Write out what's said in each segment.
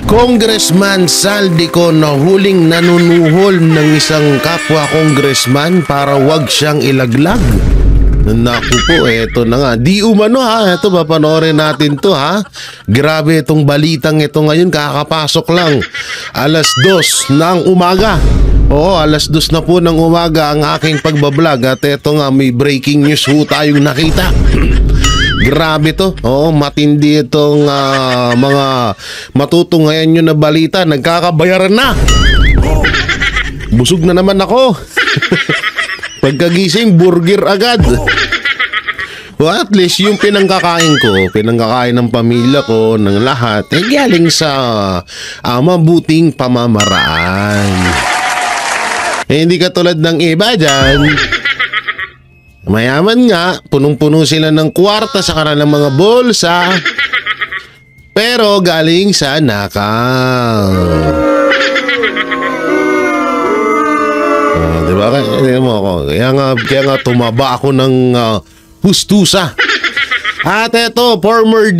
Congressman Saldico na huling nanunuhol ng isang kapwa congressman para wag siyang ilaglag. Naku po, eto na nga. Di umano ha, eto papanoorin natin to ha. Grabe itong balitang ito ngayon, kakapasok lang. 2:00 ng umaga. Oo, 2:00 na po ng umaga ang aking pagbablog at eto nga may breaking news ho tayong nakita. Grabe to. Oo, matindi itong mga matutunghayan nyo na balita. Nagkakabayaran na. Busog na naman ako. Pagkagising, burger agad. Well, at least yung pinangkakain ko, pinangkakain ng pamilya ko, ng lahat, galing sa mabuting pamamaraan. Hindi katulad ng iba dyan. Mayaman nga, punong-puno sila ng kwarta sa kanilang mga bulsa. Pero galing sa nakaw. Diba? Kaya nga tumaba ako ng hustusa. At eto, former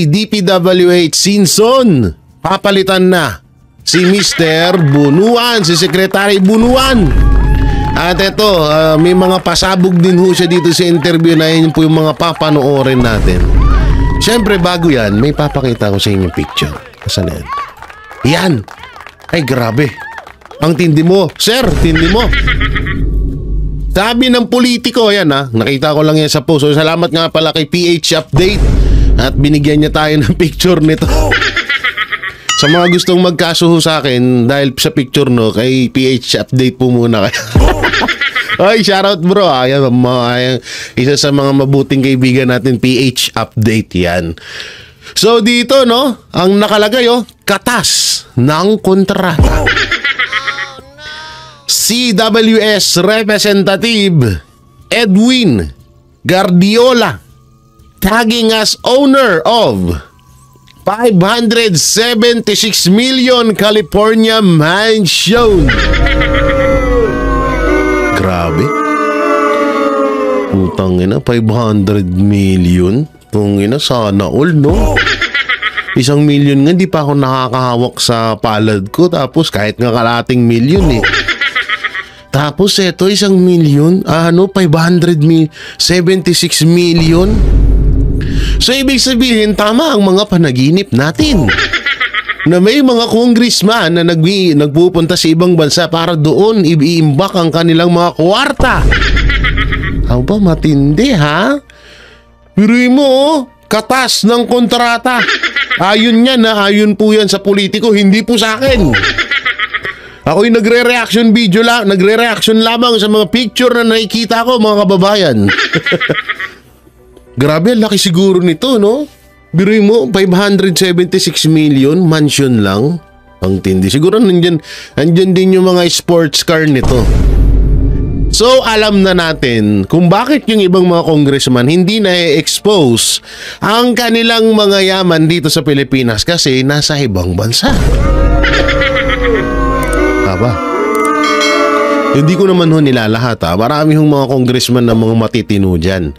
DPWH Sinson, papalitan na si Mr. Bunuan, si Secretary Bunuan. At ito, may mga pasabog din ho siya dito sa interview na yun po yung mga papanoorin natin. Siyempre, bago yan, may papakita ko sa inyong picture. Saan yan? Yan! Ay, grabe. Ang tindi mo. Sir, tindi mo. Sabi ng politiko, yan ha. Nakita ko lang yan sa post. So, salamat nga pala kay PH Update. At binigyan niya tayo ng picture nito. Sa mga gustong magkasuho sa akin dahil sa picture no, kay PH Update po muna kayo. Ay, shoutout bro. Ayan, isa sa mga mabuting kaibigan natin, PH Update yan. So dito no, ang nakalagay katas ng kontrata. CWS Representative Edwin Guardiola tagging as owner of 576 million California mansion. Grabe. Putang ina, 500 million. Putang ina, sana all, no? 1 million nga, di pa ako nakakahawak sa palad ko. Tapos kahit nga kalating million eh. Tapos eto, 1 million. 576 million. So ibig sabihin, tama ang mga panaginip natin na may mga congressman na nagpupunta sa ibang bansa para doon iimbak ang kanilang mga kwarta. Ang ba matindi ha? Piruin mo katas ng kontrata. Ayon yan na ayon po yan sa politiko, hindi po sa akin. Ako'y nagre-reaction video lang, nagre-reaction lamang sa mga picture na nakikita ko mga kababayan. Grabe, laki siguro nito, no? Biruin mo, 576 million, mansion lang. Ang tindi. Siguro nandyan din yung mga sports car nito. So, alam na natin kung bakit yung ibang mga congressman hindi na-expose ang kanilang mga yaman dito sa Pilipinas kasi nasa ibang bansa. Aba. Hindi ko naman nilalahat ha. Marami hong mga congressman na mga matitino dyan.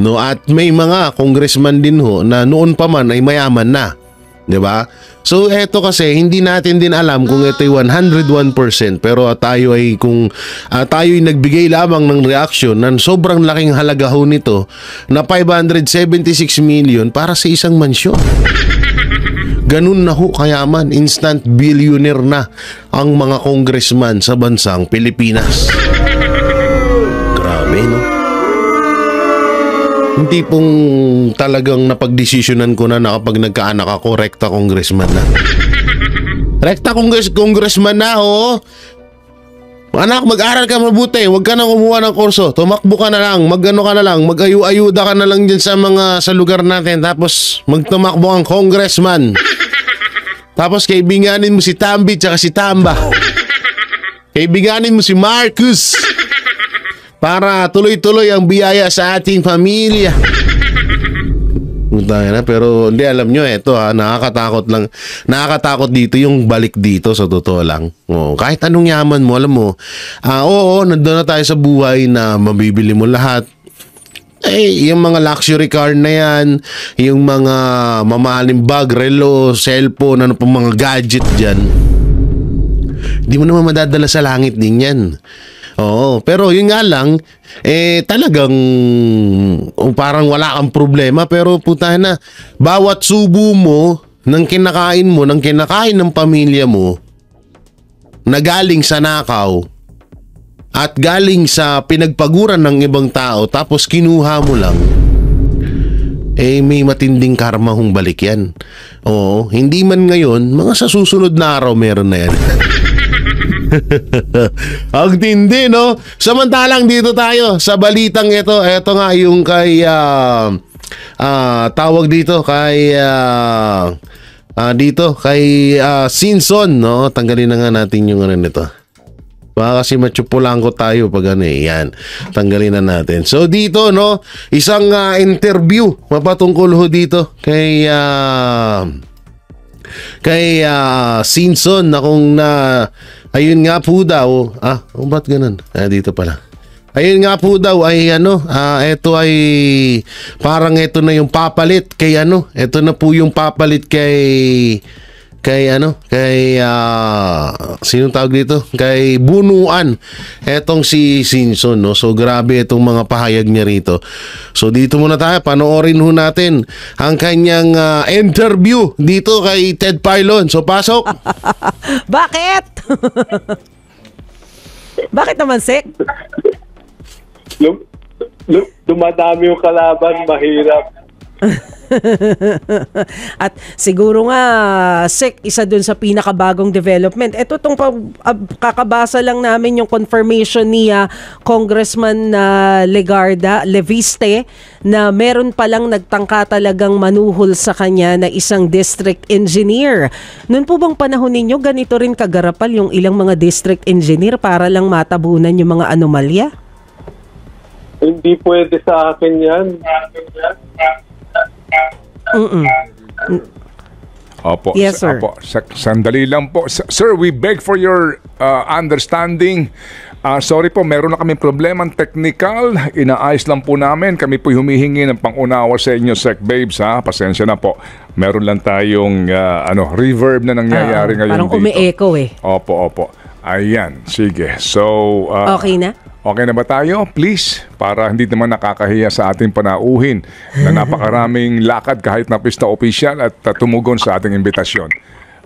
No, at may mga congressman din ho na noon pa man ay mayaman na, 'di ba? So eto kasi hindi natin din alam kung ito ay 101% pero tayo ay tayo ay nagbigay lamang ng reaction ng sobrang laking halaga ho nito na 576 million para sa isang mansyon. Ganun na ho kayaman, instant billionaire na ang mga congressman sa bansang Pilipinas. Grabe, no? Hindi pong talagang napagdesisyonan ko na kapag nagkaanak ako, rekta congressman na. Rekta congressman na, ho. Anak, mag-aral ka mabuti. Huwag ka nang kumuha ng kurso. Tumakbo ka na lang. Mag-ano ka na lang. Mag-ayu-ayuda ka na lang dyan sa lugar natin. Tapos magtumakbo ang congressman. Tapos kaibiganin mo si Tambi tsaka si Tamba. Kaibiganin mo si Marcus. Para tuloy-tuloy ang biyaya sa ating pamilya. Pero hindi, alam nyo, eto nakakatakot lang. Nakakatakot dito yung balik dito sa totoo lang. Kahit anong yaman mo, alam mo, oo, nandun na tayo sa buhay na mabibili mo lahat. yung mga luxury car na yan, yung mga mamahaling bag, relo, cellphone, ano pa mga gadget dyan, di mo naman madadala sa langit din yan. Oo, pero yun nga lang, talagang parang wala kang problema, pero puta na, bawat subo mo, ng kinakain mo, ng kinakain ng pamilya mo, na galing sa nakaw, at galing sa pinagpaguran ng ibang tao tapos kinuha mo lang, may matinding karma hong balik yan. Oo, hindi man ngayon, mga sa susunod na araw meron na yan. Ang tindi, no? Samantalang dito tayo sa balitang ito nga yung kay tawag dito kay Sinson, no? Tanggalin na nga natin yung ano nito. Baka kasi matsupulangko tayo pag ano yan. Tanggalin na natin. So dito, no, isang interview mapatungkol ho dito kay Sinson na kung ayun nga po daw, ba't ganun? Dito pala. Ayun nga po daw ay ito ay parang ito na yung papalit kay ito na po yung papalit kay sinong tawag dito? Kay Bunuan. Etong si Sinson, no? So grabe itong mga pahayag niya rito. So dito muna tayo, panoorin ho natin ang kanyang interview dito kay Ted Filon. So pasok. Bakit? Bakit naman, Sek? Dumadami yung kalaban, mahirap. At siguro nga, Sek, isa dun sa pinakabagong development. Ito tong kakabasa lang namin yung confirmation ni Congressman Leviste na meron palang nagtangka talagang manuhol sa kanya na isang district engineer. Noon po bang panahon ninyo, ganito rin kagarapal yung ilang mga district engineer para lang matabunan yung mga anomalya? Hindi pwede sa akin yan. Opo, yes, sir. Opo, sandali lang po. Sir, we beg for your understanding. Sorry po, meron na kami problemang technical. Inaayos lang po namin. Kami po humihingi ng pangunawa sa inyo, Sec Babes. Pasensya na po. Meron lang tayong reverb na nangyayari ngayon parang dito. Parang umi-echo Opo. Ayan, sige. So, okay na? Okay na ba tayo? Please, para hindi naman nakakahiya sa ating panauhin na napakaraming lakad kahit na pista opisyal at tumugon sa ating imbitasyon.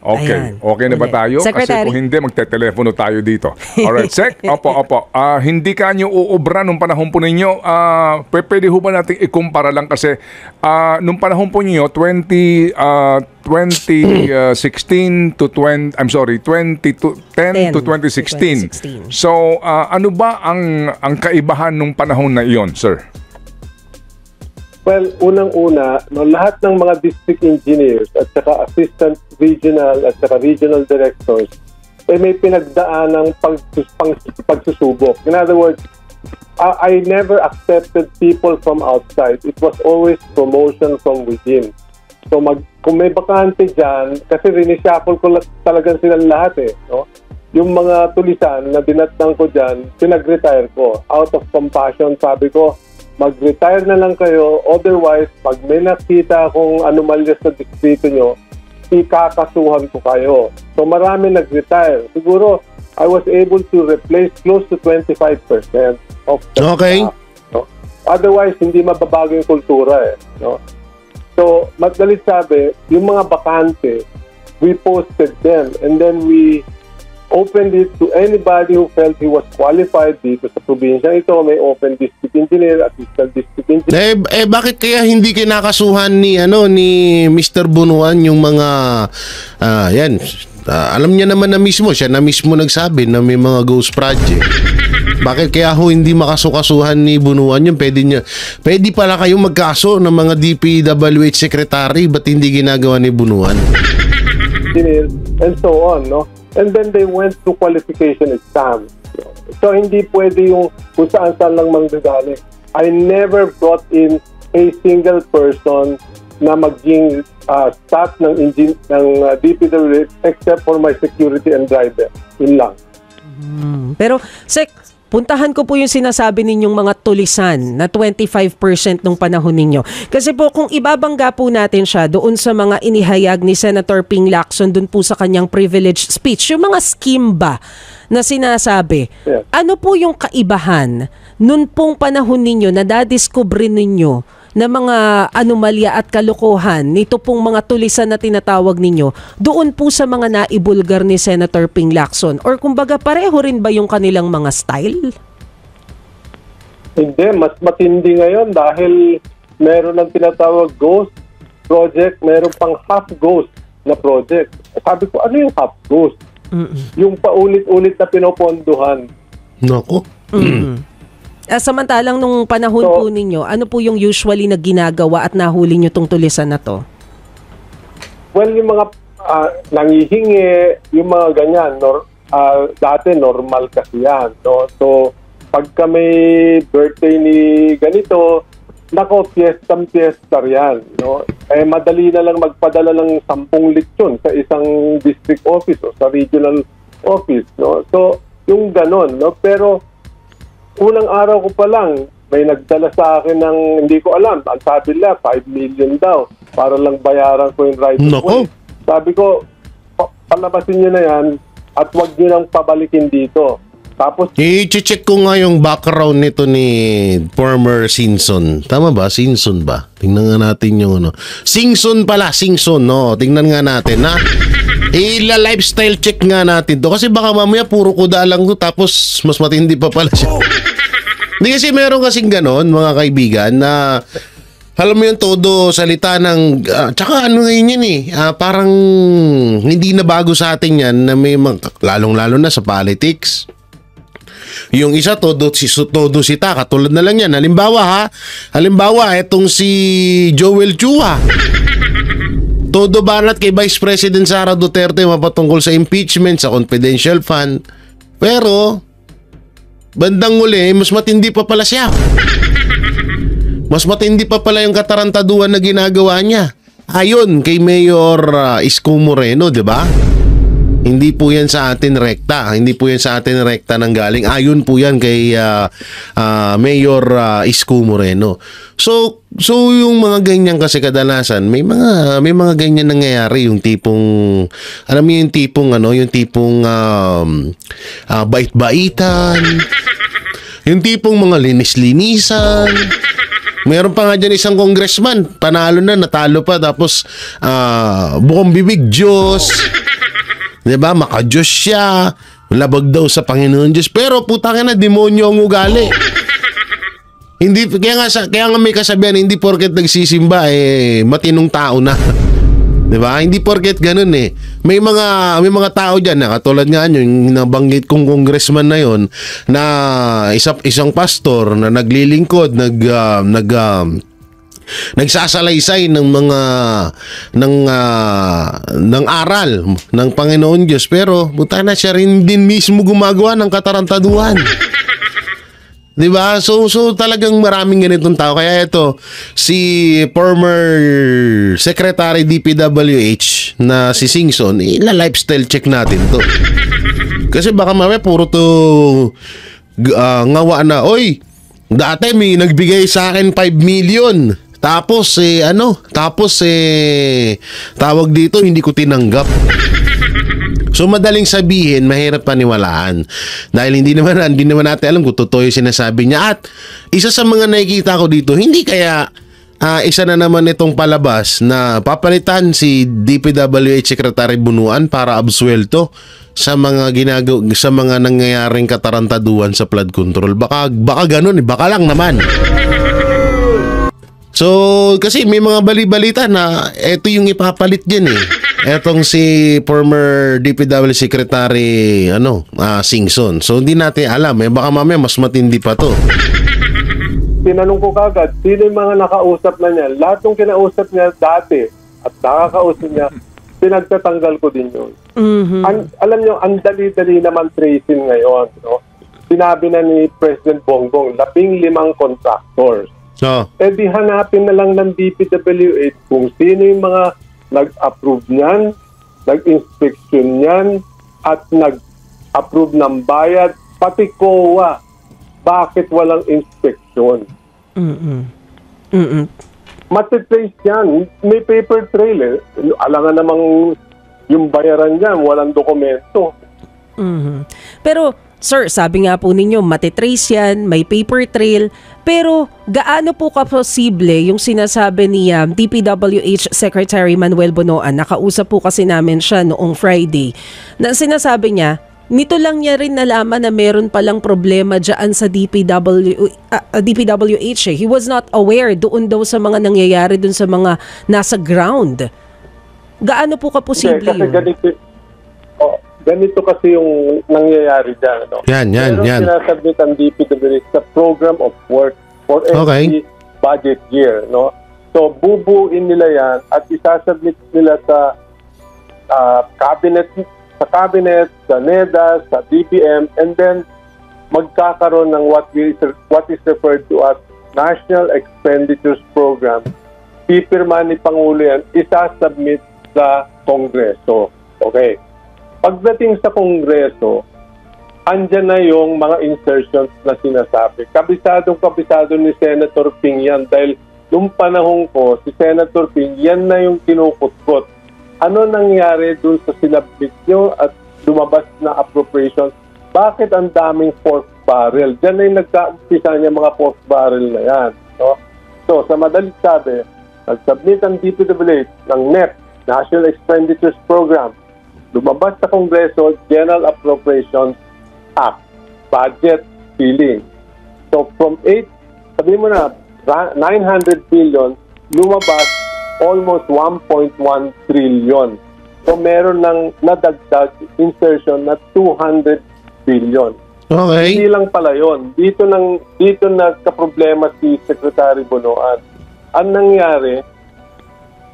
Okay. Ayan. Okay na ba tayo? Secretary. Kasi kung hindi, magte-telepono tayo dito. Alright, Sec? Opo. Hindi ka nyo uubra nung panahon po ninyo. Pwede ho ba natin ikumpara lang kasi nung panahon po ninyo, 2016 to 10 to 2016. So, ano ba ang kaibahan nung panahon na iyon, sir? Well, unang-una, lahat ng mga district engineers at saka assistant regional at saka regional directors may pinagdaan ng pagsusubok. In other words, I never accepted people from outside. It was always promotion from within. So kung may bakante dyan, kasi rinishuffle ko talagang silang lahat no? Yung mga tulisan na dinatnang ko dyan, pinag-retire ko. Out of compassion, sabi ko, mag-retire na lang kayo, otherwise, pag may nakita akong anomalya sa distrito nyo, ikakasuhan ko kayo. So marami nag-retire. Siguro, I was able to replace close to 25% of the staff, no? Otherwise, hindi mababago yung kultura no? So, madalit sabi, yung mga bakante, we posted them and then we opened it to anybody who felt he was qualified dito sa probinsya ito. May open district engineer, assistant district engineer. Bakit kaya hindi kinakasuhan ni Mr. Bunuan yung mga yan? Alam niya naman na mismo, siya na mismo nagsabi na may mga ghost project. Bakit kaya hindi makasukasuhan ni Bunuan yun? Pwede pala kayong magkaso ng mga DPWH secretary, ba't hindi ginagawa ni Bunuan? And so on, no? And then they went to qualification exams. So hindi pwede yung kung saan-saan lang manggagaling. I never brought in a single person na maging staff ng DPWH except for my security and driver. Yun lang. Pero, Sek, puntahan ko po yung sinasabi ninyong mga tulisan na 25% nung panahon ninyo. Kasi po kung ibabangga po natin siya doon sa mga inihayag ni Senator Ping Lacson doon po sa kanyang privileged speech, yung mga scheme ba na sinasabi, Yeah. ano po yung kaibahan noon pong panahon ninyo na dadiskubre ninyo na mga anomalya at kalokohan nito pong mga tulisan na tinatawag ninyo doon po sa mga naibulgar ni Senator Ping Lacson? Or kumbaga pareho rin ba yung kanilang mga style? Hindi, mas matindi ngayon dahil meron ng tinatawag ghost project, meron pang half ghost na project. Sabi ko, ano yung half ghost? Yung paulit-ulit na pinopondohan. Nako. Samantalang nung panahon po ninyo, ano po yung usually na ginagawa at nahuli nyo tong tulisan na to? Well, yung mga nangihingi, yung mga ganyan, dati normal kasi yan. No? So, pagka may birthday ni ganito, nako, piyesta yan. No? Madali na lang magpadala ng 10 lechon sa isang district office o sa regional office. No? So, yung ganon. No? Pero, unang araw ko pa lang, may nagdala sa akin ng, hindi ko alam, ang sabi nila, 5 million daw, para lang bayaran ko yung right of Nako. way. Sabi ko, palabasin nyo na yan, at huwag nyo nang pabalikin dito. Tapos, I-check ko nga yung background nito ni former Sinson. Tama ba? Sinson ba? Tingnan nga natin yung ano. Singson pala, Singson, no? Tingnan nga natin, ha? Lifestyle check nga natin to. Kasi baka mamaya puro kuda lang to, tapos mas matindi pa pala siya. Hindi kasi meron kasing ganon, mga kaibigan, na alam mo yung todo salita ng tsaka ano ngayon yan parang hindi na bago sa atin yan na may lalong-lalo na sa politics. Yung isa todo sita, katulad na lang yan. Halimbawa etong si Joel Chua. Todo banat kay Vice President Sara Duterte mapatungkol sa impeachment, sa confidential fund. Pero bandang uli, mas matindi pa pala siya. Mas matindi pa pala yung katarantaduhan na ginagawa niya. Ayon kay Mayor Isko Moreno, 'di ba? Hindi po yan sa atin rekta. Hindi po yan sa atin rekta ng galing. Ayon po yan kay Mayor Isko Moreno. So yung mga ganyan kasi kadalasan, may mga ganyan nangyayari, yung tipong alam mo yung tipong bait-baitan. Yung tipong mga linis-linisan. Meron pa nga dyan isang congressman, panalo na, natalo pa, tapos bukong bibig Diyos. Diba? Maka-Diyos siya. Labag daw sa Panginoon Diyos. Pero putang na, demonyo ang ugali. Hindi, kaya nga may kasabihan, hindi porket nagsisimba, matinong tao na. Diba? Hindi porket ganun May mga tao dyan na katulad nga yung nabanggit kong congressman na yon na isang pastor na naglilingkod, nagsasalaysay ng mga ng aral ng Panginoon Diyos, pero buta na siya rin din mismo gumagawa ng katarantaduhan. 'Di ba? So talagang maraming ganitong tao. Kaya ito si former Secretary DPWH na si Singson, lifestyle check natin 'to. Kasi baka mamaya puro to ngawa na, oy, dati may nagbigay sa akin 5 million. Tapos tawag dito, hindi ko tinanggap. So madaling sabihin, mahirap paniwalaan. Dahil hindi naman natin alam kung totoo yung sinasabi niya. At isa sa mga nakikita ko dito, hindi kaya isa na naman itong palabas na papalitan si DPWH Secretary Bunuan para absuelto sa mga sa mga nangyayaring katarantaduhan sa flood control. Baka ganun, baka lang naman. So, kasi may mga bali-balita na eto yung ipapalit din etong si former DPW Secretary Singson. So, hindi natin alam baka mamaya mas matindi pa to. tinanong ko kagad, sino yung mga nakausap na niya? Lahat ng kinausap niya dati at nakakausap niya, pinagtatanggal ko din yun. Mm-hmm. Alam niyo, ang dali-dali naman tracing ngayon. No? Sinabi na ni President Bongbong, 15 contractors. So, Di hanapin na lang ng DPWH kung sino yung mga nag-approve niyan, nag-inspection niyan, at nag-approve ng bayad, pati COA. bakit walang inspection? Matitrace yan. May paper trail eh. Alangan namang yung bayaran niya, walang dokumento. Pero, sir, sabi nga po ninyo, matitrace yan, may paper trail, pero gaano po ka-posible yung sinasabi ni DPWH Secretary Manuel Bonoan, nakausap po kasi namin siya noong Friday, na sinasabi niya, nito lang niya rin nalaman na meron palang problema dyan sa DPWH. He was not aware doon daw sa mga nangyayari doon sa mga nasa ground. Gaano po ka-posible Kasi yun? ganito kasi yung nangyayari dyan. No? Yan. Sinasubmit ang DPWH sa program of work for every budget year. No? So, bubuin nila yan at isasubmit nila sa cabinet, sa NEDA, sa DBM, and then magkakaroon ng what is referred to as National Expenditures Program. Pipirma ni Pangulo yan, isasubmit sa Kongreso. Okay. Pagdating sa Kongreso, andyan na yung mga insertions na sinasabi. Kabisado ni Senator Ping yan dahil nung panahon ko, si Senator Ping, yan na yung kinukutkot. Ano nangyari dun sa sinabit nyo at lumabas na appropriations? Bakit ang daming pork barrel? Diyan na yung nagka-umpisa niya mga pork barrel na yan. No? So, sa madalit sabi, nag-submit ang DPWH ng NEP, National Expenditures Program, lumabas sa Kongreso, General Appropriations Act, budget ceiling. So, from 900 billion, lumabas almost 1.1 trillion. So meron ng nadagdag insertion na 200 billion. Okay. Hindi lang pala yun. Dito nagka-problema si Secretary Bonoan. Ang nangyari,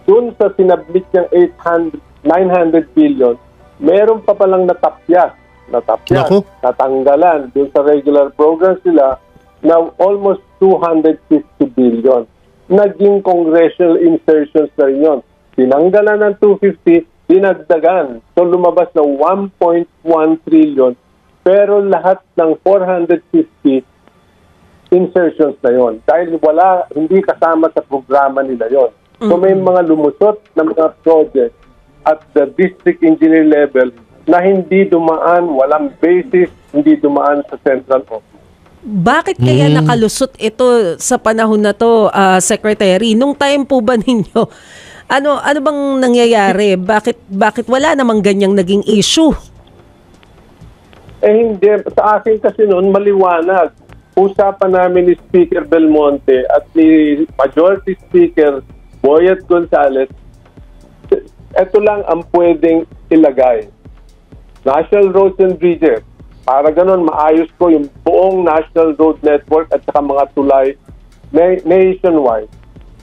dun sa sinabit niyang 900 billion, meron pa palang natapyas, Naku. natanggalan dun sa regular programs nila na almost 250 billion. Naging congressional insertions na rin yun. Tinanggalan ng 250, dinagdagan. So lumabas na 1.1 trillion. Pero lahat ng 450 insertions na yon dahil hindi kasama sa programa nila yon. So may mga lumusot na mga project at the district engineer level na hindi dumaan, walang basis, hindi dumaan sa central office. Bakit kaya nakalusot ito sa panahon na to, Secretary? Nung time po ba ninyo, ano bang nangyayari? Bakit wala namang ganyang naging issue? Hindi. Sa akin kasi noon, maliwanag. Usapan namin ni Speaker Belmonte at ni Majority Speaker Boyet Gonzales, ito lang ang pwedeng ilagay. National Roads and Bridges. Para ganun, maayos ko yung buong National Road Network at saka mga tulay nationwide.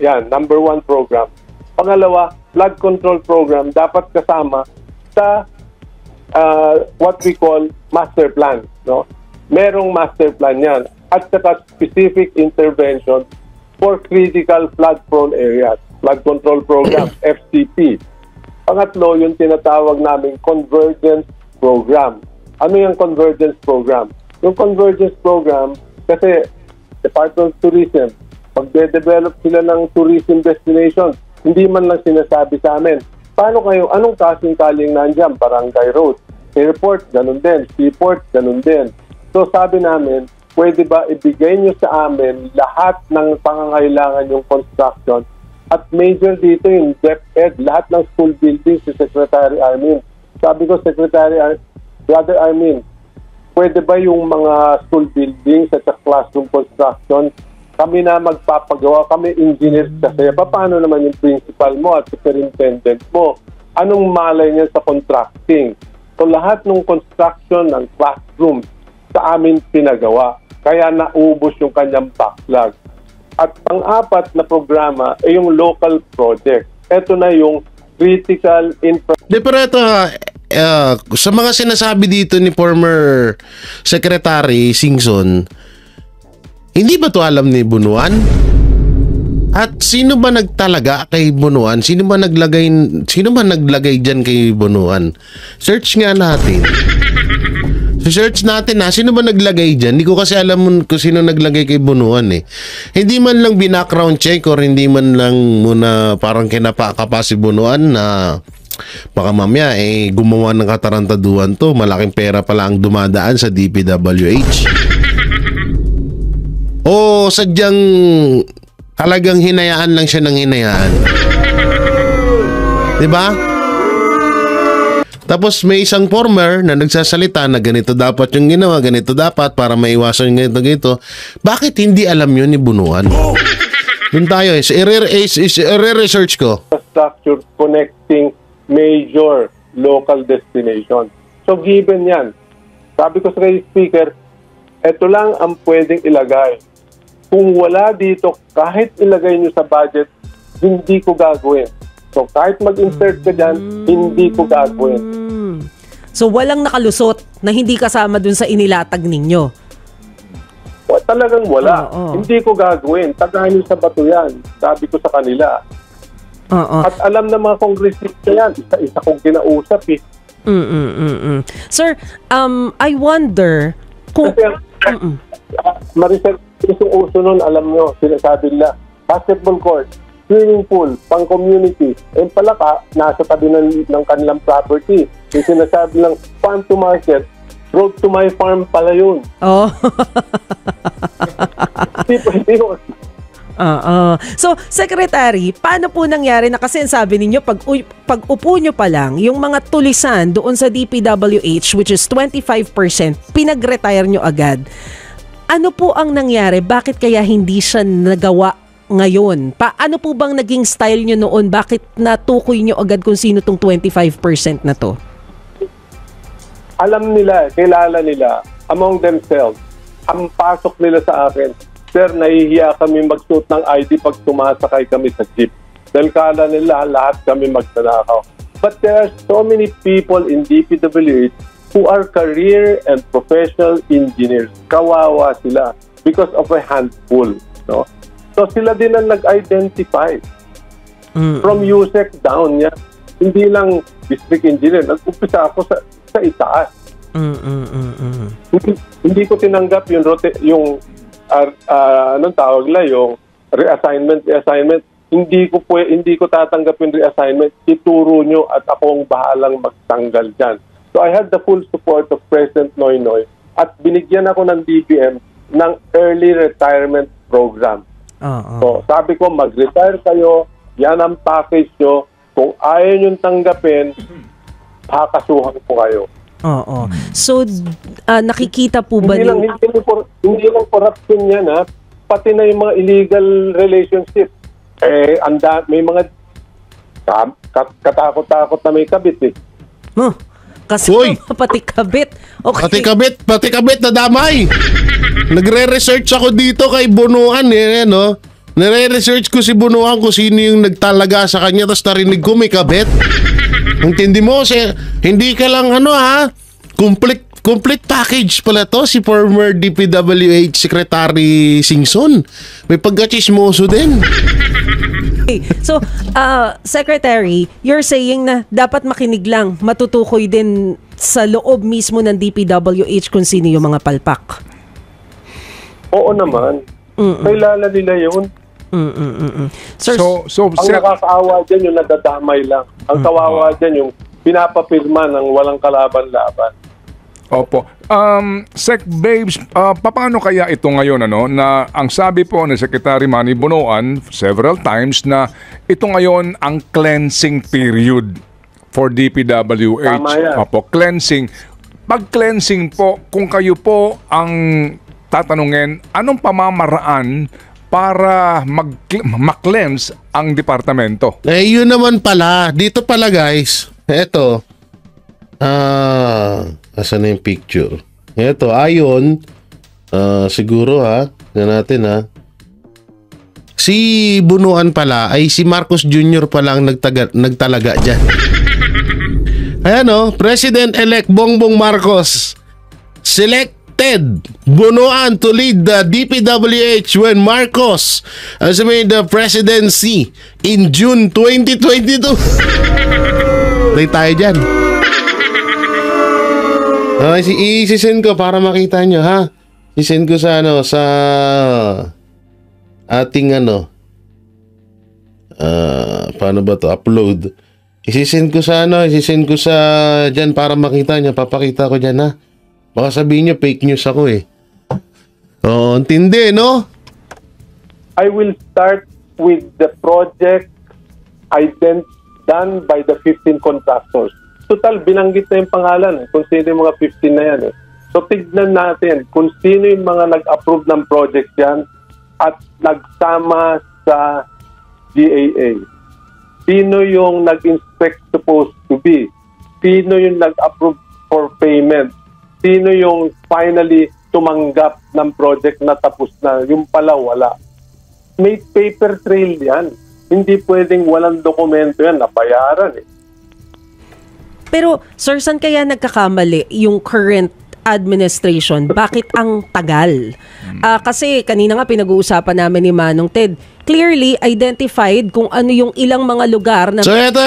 Yan, number 1 program. Pangalawa, flood control program dapat kasama sa what we call master plan. No? Merong master plan yan. At saka specific intervention for critical flood-prone areas. Flood control program, FCP. Pangatlo, yung tinatawag naming convergence program. Ano yung convergence program? Yung convergence program, kasi Department of Tourism, magde-develop sila ng tourism destination, hindi man lang sinasabi sa amin, paano kayo, anong kasing-kaling nandiyan? Barangay Road, airport, ganun din, seaport, ganun din. So sabi namin, pwede ba ibigay nyo sa amin lahat ng pangangailangan yung construction at major dito yung DepEd, lahat ng school buildings si Secretary Armin. Sabi ko, Brother Armin, pwede ba yung mga school buildings at classroom construction, kami na magpapagawa, kami engineers kasi. Paano naman yung principal mo at superintendent mo? Anong malay niya sa contracting? So lahat ng construction ng classroom sa amin pinagawa. Kaya naubos yung kanyang backlog. At pang-apat na programa ay yung local project. Ito na yung critical infrastructure. Pero ito, sa mga sinasabi dito ni former Secretary Singson, hindi ba to alam ni Bunuan? At sino ba nagtalaga kay Bunuan? Sino ba naglagay diyan kay Bunuan? Search nga natin. Research natin ha, sino ba naglagay dyan? Hindi ko kasi alam kung sino naglagay kay Bunuan eh. Hindi man lang binackground check or hindi man lang muna parang kinapakapa si Bunuan na baka mamaya gumawa ng katarantaduhan to. Malaking pera pala ang dumadaan sa DPWH. O sadyang talagang hinayaan lang siya ng hinayaan. Diba? Tapos may isang former na nagsasalita na ganito dapat yung ginawa, ganito dapat para maiwasan yung ganito. Bakit hindi alam yun ni Bunuan? Doon tayo i-research ko. Structure connecting major local destinations. So given yan, sabi ko sa kay speaker, ito lang ang pwedeng ilagay. Kung wala dito, kahit ilagay nyo sa budget, hindi ko gagawin. So kahit mag-insert ka dyan, hindi ko gagawin. So walang nakalusot na hindi kasama dun sa inilatag ninyo? Talagang wala. Oo. Hindi ko gagawin. Tagahin sa bato yan. Sabi ko sa kanila. Oo. At alam ng mga kongresista yan. Isa kong kinausap eh. Sir, I wonder kung... Kasi Maricel, yung uso nun, alam nyo, sinasabi nila, basketball court, swimming pool, pang-community, pala ka, nasa tabi ng kanilang property. Yung sinasabi lang, farm to market, road to my farm pala yun. Oh. Hindi yun. So, Secretary, paano po nangyari na kasi sabi ninyo, pag upo nyo pa lang, yung mga tulisan doon sa DPWH, which is 25%, pinag-retire nyo agad. Ano po ang nangyari? Bakit kaya hindi siya nagawa ngayon? Paano po bang naging style nyo noon? Bakit natukoy nyo agad kung sino tong 25% na to? Alam nila, kilala nila, among themselves, ang pasok nila sa akin, sir, nahihiya kami magsuot ng ID pag sumasakay kami sa jeep. Dahil kala nila, lahat kami magsanakaw. But there are so many people in DPWH who are career and professional engineers. Kawawa sila because of a handful. No? So sila din ang nag-identify. From USEC down yan. Hindi lang district engineer. Nag-umpisa ako sa itaas. Hindi ko tinanggap yung anong tawag la, yung reassignment. Hindi ko tatanggap yung reassignment. Ituro nyo at ako ang bahalang magtanggal dyan. So I had the full support of President Noynoy at binigyan ako ng DBM ng early retirement program. So sabi ko, mag-retire kayo, yan ang package nyo. Kung ayaw nyo tanggapin, pakasuhan ko kayo. So, nakikita po ba hindi lang corruption yan, ha? Pati na yung mga illegal relationship. May mga katakot-takot na may kabit eh. Kasi pati kabit. Okay. Pati kabit na damay. Nagre-research ako dito kay Bunuan eh, no? Nare-research ko si Bunuan kung sino yung nagtalaga sa kanya tapos narinig ko may kabit. Intindi mo, hindi ka lang complete package pala to si former DPWH Secretary Singson. May pagkachismoso din. Okay. So, Secretary, you're saying na dapat makinig lang, matutukoy din sa loob mismo ng DPWH kung sino yung mga palpak. Oo naman. Kailangan nila yun. Sir, ang nakakaawa dyan yung nadadamay lang. Ang kawawa dyan yung pinapapirma ng walang kalaban-laban. Opo. Sec Babes, paano kaya ito ngayon na ang sabi po ni Secretary Manny Bonoan several times na ito ngayon ang cleansing period for DPWH. Tama yan. Opo, cleansing. Pag cleansing po, kung kayo po ang tatanungin, anong pamamaraan para mag-cleanse ang departamento? Yun naman pala. Dito pala guys. Eto. Asan na yung picture? Eto, ayon. Siguro natin si Bunuan pala ay si Marcos Jr. pala ang nagtalaga dyan. Ayan President-elect Bongbong Marcos selected Bunuan to lead the DPWH when Marcos assumed the presidency in June 2022. Tayo dyan. I-send ko para makita nyo, ha? I-send ko sa sa ating paano ba to? Upload. I-send ko sa dyan para makita nyo. Papakita ko dyan, ha? Baka sabihin nyo fake news ako eh. Oo, intindi, no? I will start with the project done by the 15 contractors. Total, binanggit na yung pangalan kung sino yung mga 15 na yan. So, tignan natin kung sino yung mga nag-approve ng project yan at nagsama sa GAA. Sino yung nag-inspect supposed to be? Sino yung nag-approve for payment? Sino yung finally tumanggap ng project na tapos na? Yung pala wala. May paper trail yan. Hindi pwedeng walang dokumento yan, nabayaran eh. Pero, sir, saan kaya nagkakamali yung current administration? Bakit ang tagal? Kasi kanina nga pinag-uusapan namin ni Manong Ted, clearly identified kung ano yung ilang mga lugar na... So, ito.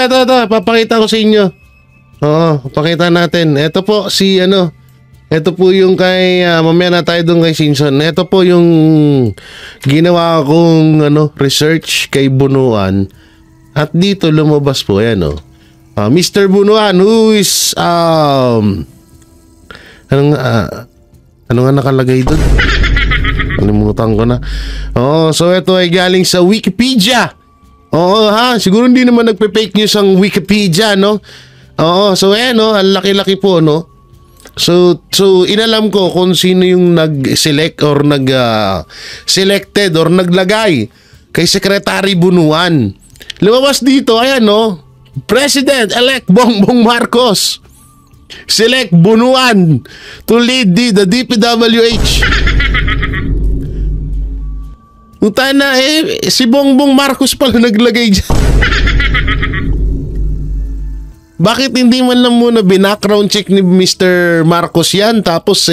Papakita ko sa inyo. Oo, pakita natin. Ito po ito po yung kay, mamaya na tayo doon kay Simpson. Ito po yung ginawa kong research kay Bunuan. At dito lumabas po, Mr. Bunuan, who is, ano nga nakalagay doon? Kalimutan ko na. So ito ay galing sa Wikipedia. Siguro hindi naman nagpe-fake news ang Wikipedia, no? So ang laki-laki po, no? So inalam ko kung sino yung nag-select or selected or naglagay kay Secretary Bunuan. Lumabas dito, ayan, no? President-elect Bongbong Marcos select Bunuan to lead the DPWH. Utana si Bongbong Marcos pala naglagay dyan. Bakit hindi man lang muna binackground check ni Mr. Marcos yan tapos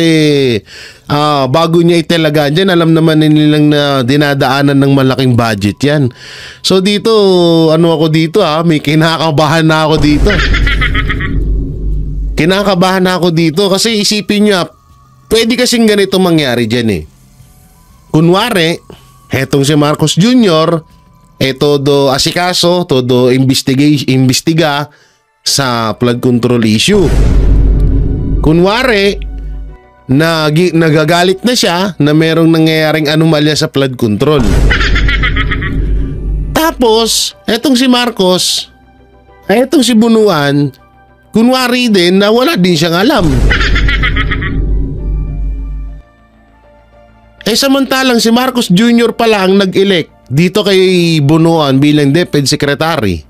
bago niya italaga dyan, alam naman nilang na dinadaanan ng malaking budget yan. So dito, ako dito may kinakabahan na ako dito. Kinakabahan na ako dito kasi isipin nyo, pwede kasing ganito mangyari dyan eh. Kunwari, hetong si Marcos Jr., todo asikaso, todo imbestiga sa flood control issue. Kunwari, nagagalit na siya na merong nangyayaring anomalya sa flood control. Tapos, etong si Marcos, etong si Bunuan, kunwari din na wala din siyang alam. Samantalang si Marcos Jr. pala ang nag-elect dito kay Bunuan bilang DepEd Secretary.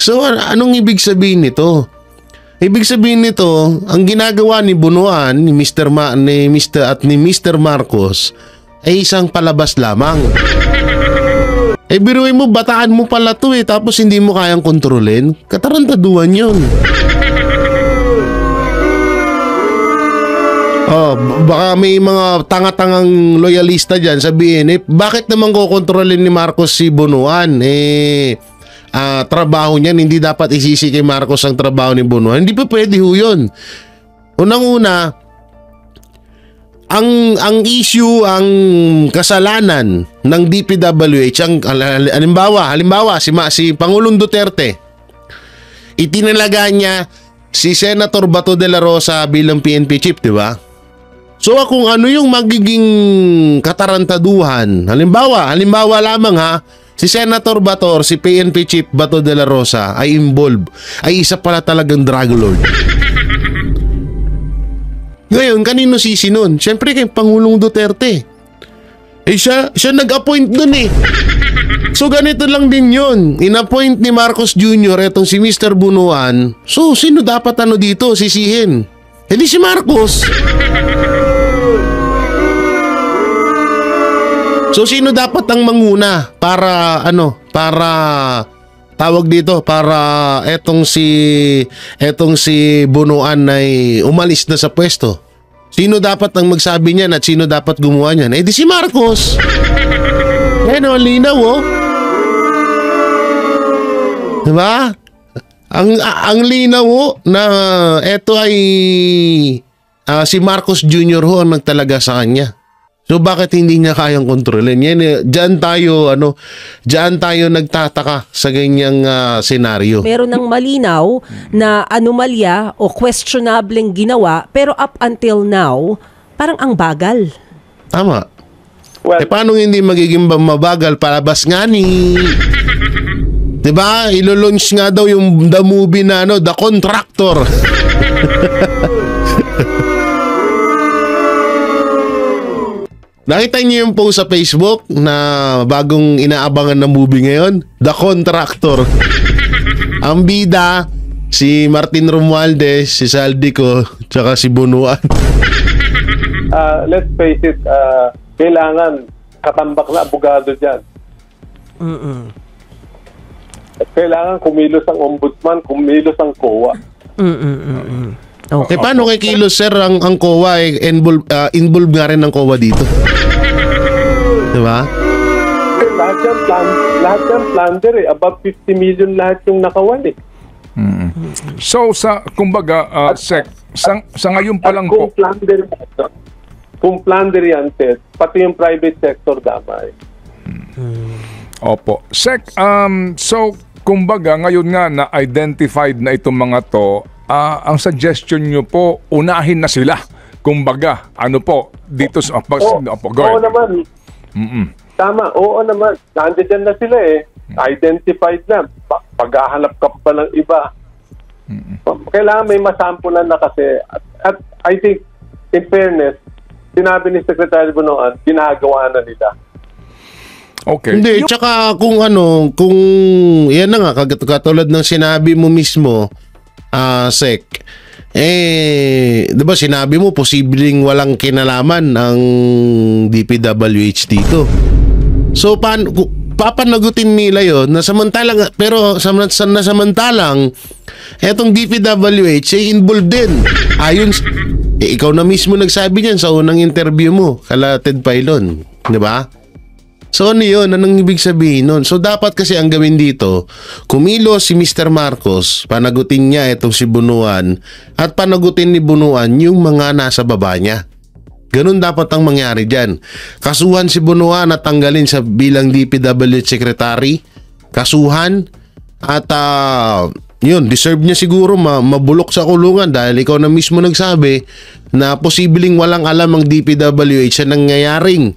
So, anong ibig sabihin nito? Ibig sabihin nito, ang ginagawa ni Bunuan, ni Mr. Marcos ay isang palabas lamang. Biruin mo, bataan mo pala to tapos hindi mo kayang kontrolin. Katarantaduhan yun. Baka may mga tanga-tangang loyalista dyan sabihin, bakit naman kokontrolin ni Marcos si Bunuan? Trabaho niyan, hindi dapat isisi kay Marcos ang trabaho ni Bunuan. Hindi pa pwede ho yun. Unang-una, ang issue, ang kasalanan ng DPWH, halimbawa si Pangulong Duterte, itinalaga niya si Senator Bato de la Rosa bilang PNP chief, di ba? So kung ano yung magiging katarantaduhan, halimbawa lamang si Senator Bato or si PNP Chief Bato de la Rosa ay involved, ay isa pala talagang drug lord. Ngayon, kanino sisi nun? Siyempre kay Pangulong Duterte. Siya nag-appoint dun eh. So ganito lang din yun. In-appoint ni Marcos Jr. etong si Mr. Bunuan. So sino dapat dito sisihin? Hindi si Marcos. So sino dapat ang manguna para tawag dito, para etong si Bunuan ay umalis na sa pwesto? Sino dapat ang magsabi niyan at sino dapat gumawa niyan? Di si Marcos. Linaw. Diba? Ang linaw ho na eto ay si Marcos Jr. ho ang nagtalaga sa kanya. So bakit hindi niya kayang kontrolin? Diyan tayo nagtataka sa ganyang senaryo. Meron ng malinaw na anomalya o questionableng ginawa pero up until now, parang ang bagal. Tama. Well, Paano hindi magiging mabagal? Palabas nga ni... Diba? Ilo-launch nga daw yung the movie na The Contractor. Nakita niyo yung post sa Facebook na bagong inaabangan na movie ngayon? The Contractor. Ang bida, si Martin Romualdez, si Saldico, tsaka si Bunuan. let's face it, kailangan katambak na abogado dyan. At kailangan kumilos ang ombudsman, kumilos ang COA. Okay. Paano kay Kilos, sir, ang COA, involved nga rin ng COA dito? Diba? Lahat yan plunder eh. Above 50 million lahat yung nakawan eh. So kumbaga Sec, sa ngayon pa lang po. Kung plunder yan, Ted, pati yung private sector damay. Opo. Sec, so kumbaga ngayon nga na-identified na itong mga to, ang suggestion nyo po, unahin na sila. Kumbaga, ano po, dito sa... go Oo ahead. naman. Tama, oo naman. Nandiyan na sila eh. Identified na. Paghahanap ka pa ng iba. Kailangan may masampulan na kasi. At I think, in fairness, sinabi ni Secretary Bunuan, ginagawa na nila. Okay. Hindi, tsaka kung yan na nga, katulad ng sinabi mo mismo, Sec, di ba sinabi mo, posibleng walang kinalaman ang DPWH dito. So, papanagutin nila yon na samantalang, pero samantalang, etong DPWH ay involved din. Ayon, ikaw na mismo nagsabi niyan sa unang interview mo, kala Ted Pailon, di ba? So ano yun? Anong ibig sabihin nun? So dapat kasi ang gawin dito, kumilos si Mr. Marcos, panagutin niya itong si Bunuan, at panagutin ni Bunuan yung mga nasa baba niya. Ganun dapat ang mangyari dyan. Kasuhan si Bunuan at tanggalin sa bilang DPWH Secretary. Kasuhan at yun, deserve niya siguro mabulok sa kulungan dahil ikaw na mismo nagsabi na posibleng walang alam ang DPWH sa nangyayaring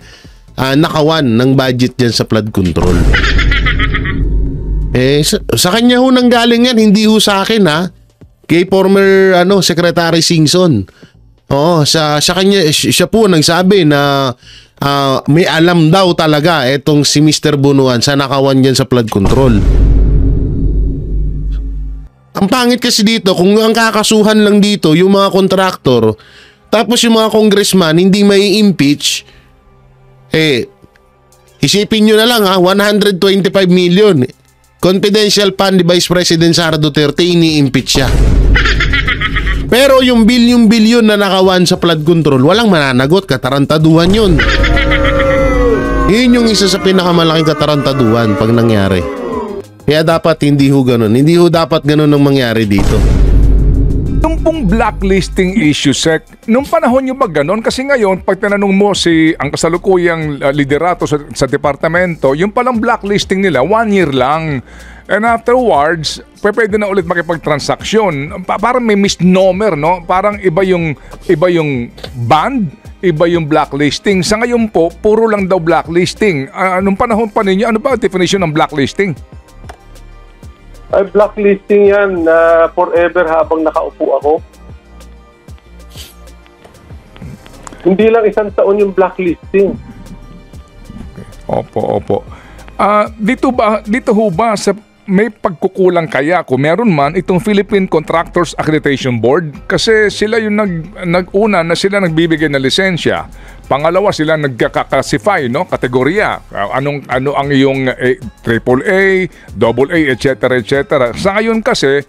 nakawan ng budget dyan sa flood control. Sa kanya ho nang galing yan, hindi ho sa akin ha. Kay former Secretary Singson. Oo, sa kanya, siya po nagsabi na may alam daw talaga etong si Mr. Bunuan sa nakawan dyan sa flood control. Ang pangit kasi dito, kung ang kakasuhan lang dito yung mga kontraktor, tapos yung mga congressman hindi may impeach, isipin nyo na lang 125 million. Confidential fund ni Vice President Sara Duterte, ini-impeach siya. Pero yung bilyon-bilyon na nakawan sa flood control, walang mananagot, katarantaduhan yun. Yun yung isa sa pinakamalaking katarantaduhan pag nangyari. Kaya dapat hindi ho ganun. Hindi ho dapat ganun ang mangyari dito. Yung pong blacklisting issue, Sec, nung panahon nyo ba ganon? Kasi ngayon, pag tinanong mo ang kasalukuyang liderato sa departamento, yung palang blacklisting nila, 1 year lang. And afterwards, pwede na ulit makipagtransaksyon. Parang may misnomer, no? Parang iba yung band, iba yung blacklisting. Sa ngayon po, puro lang daw blacklisting. Nung panahon pa ninyo, ano ba ang definition ng blacklisting? Blacklisting yan na forever habang nakaupo ako. Hindi lang 1 taon yung blacklisting. Opo. Dito ho ba sa may pagkukulang kaya kung meron man itong Philippine Contractors Accreditation Board? Kasi sila yung nag-una na sila nagbibigay ng lisensya. Pangalawa, sila nagka-classify, no? Kategorya. Ano ang iyong AAA, AA, etc. Sa ngayon kasi,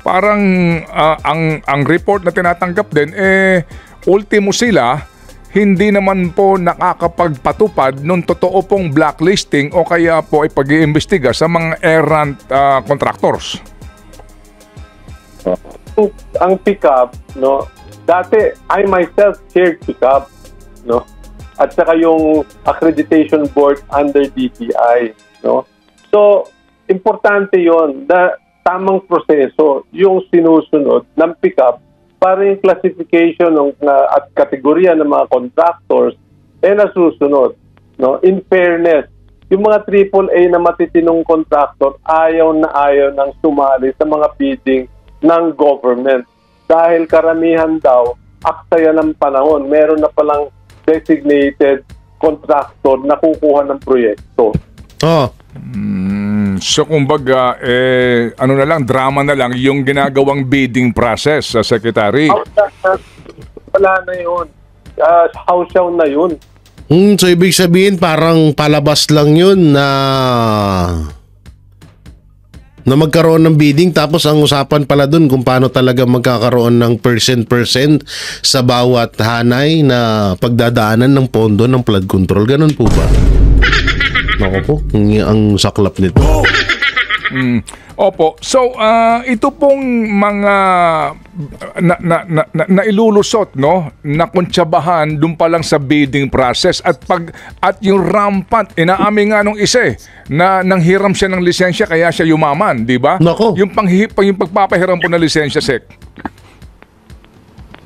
parang ang report na tinatanggap din, ultimo sila, hindi naman po nakakapagpatupad nung totoo pong blacklisting o kaya po ay pag-iimbestiga sa mga errant contractors. ang pickup, no? Dati I myself chaired pickup, no? At saka yung accreditation board under DTI, no? So, importante 'yon na tamang proseso yung sinusunod ng pickup para yung classification at kategorya ng mga contractors nasusunod, no? In fairness, yung mga AAA na matitinong contractor ayaw nang sumali sa mga bidding ng government dahil karamihan daw aksaya ng panahon, meron na palang designated contractor na kukuha ng proyekto. Oh. So kumbaga, ano na lang, drama na lang yung ginagawang bidding process, Secretary. Wala na yun. Hausaw na yun. So ibig sabihin parang palabas lang yun na magkaroon ng bidding, tapos ang usapan pala dun kung paano talaga magkakaroon ng percent sa bawat hanay na pagdadaanan ng pondo ng flood control. Ganun po ba? Naku po, ang saklap nito. Opo. So, ito pong mga nailulusot, no, na kuntsabahan dun pa lang sa bidding process at yung rampant, inaamin nga nung isa na nanghiram siya ng lisensya kaya siya yumaman, di ba? Nako. Yung pagpapahiram po ng lisensya, Sec.